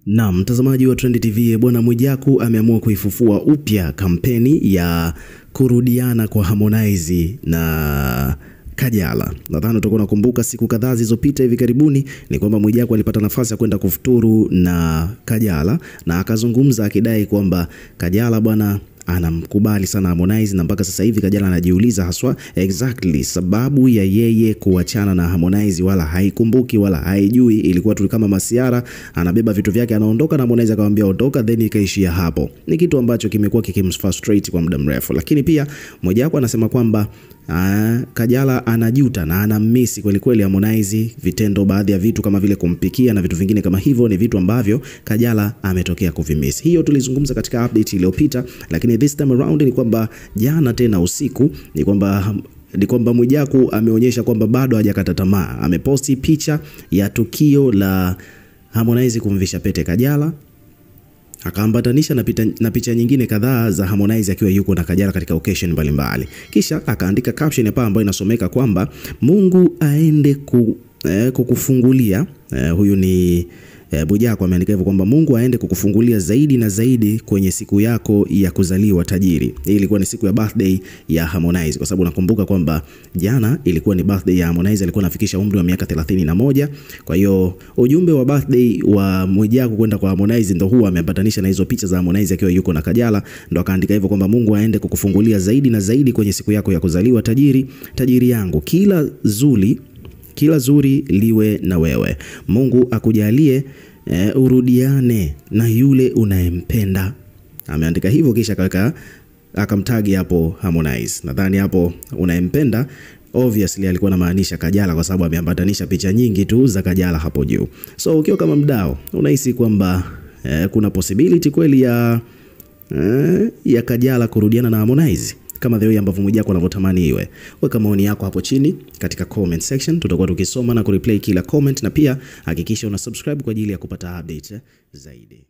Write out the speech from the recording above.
Na mtazamaji wa Trend TV, bwana Mwijaku ameamua kuifufua upya kampeni ya kurudiana kwa Harmonize na Kajala. Nadhani utakuwa unakumbuka siku kadhaa zilizopita hivi karibuni ni kwamba Mwijaku alipata nafasi ya kwenda kufuturu na Kajala na akazungumza akidai kwamba Kajala bwana anamkubali sana Harmonize, na mpaka sasa hivi Kajala anajiuliza haswa exactly sababu ya yeye kuachana na Harmonize, wala haikumbuki wala haijui. Ilikuwa tu kama masiara, anabeba vitu vyake anaondoka na Harmonize akamwambia ondoka, then ikaishia hapo. Ni kitu ambacho kimekuwa kikimfrustrate kwa muda mrefu. Lakini pia Mwijaku anasema kwamba Kajala anajuta na anamisi kweli kweli Harmonize. Vitendo, baadhi ya vitu kama vile kumpikia na vitu vingine kama hivyo ni vitu ambavyo Kajala ametokea kuvimisi. Hiyo tulizungumza katika update iliyopita, lakini this time around ni kwamba jana tena usiku ni kwamba Mwijaku ameonyesha kwamba bado hajakata tamaa. Ameposti picha ya tukio la Harmonize kumvisha pete Kajala, akaambatanisha na picha nyingine kadhaa za Harmonize akiwa yuko na Kajala katika occasion mbalimbali. Kisha akaandika caption hapa ambayo inasomeka kwamba Mungu aende kukufungulia. Huyu ni Mwijaku ameandika hivyo kwamba Mungu aende kukufungulia zaidi na zaidi kwenye siku yako ya kuzaliwa tajiri. Hii ilikuwa ni siku ya birthday ya Harmonize, kwa sababu nakumbuka kwamba jana ilikuwa ni birthday ya Harmonize, alikuwa anafikisha umri wa miaka 31. Kwa hiyo ujumbe wa birthday wa Mwijaku kwenda kwa Harmonize ndio huwa amepatanisha na hizo picha za Harmonize akiwa yuko na Kajala, ndio akaandika hivyo kwamba Mungu aende kukufungulia zaidi na zaidi kwenye siku yako ya kuzaliwa tajiri, tajiri yangu, kila zuri liwe na wewe. Mungu akujalie urudiane na yule unayempenda. Ameandika hivyo kisha akamtagi hapo Harmonize. Nadhani hapo unayempenda obviously alikuwa anamaanisha Kajala, kwa sababu ameambatanisha picha nyingi tu za Kajala hapo juu. So ukiwa kama mdau unahisi kwamba kuna possibility kweli ya Kajala kurudiana na Harmonize kama the way ambavyo Mwijaku anavyotamani iwe? Weka maoni yako hapo chini katika comment section, tutakuwa tukisoma na kureplay kila comment, na pia hakikisha una subscribe kwa ajili ya kupata update zaidi.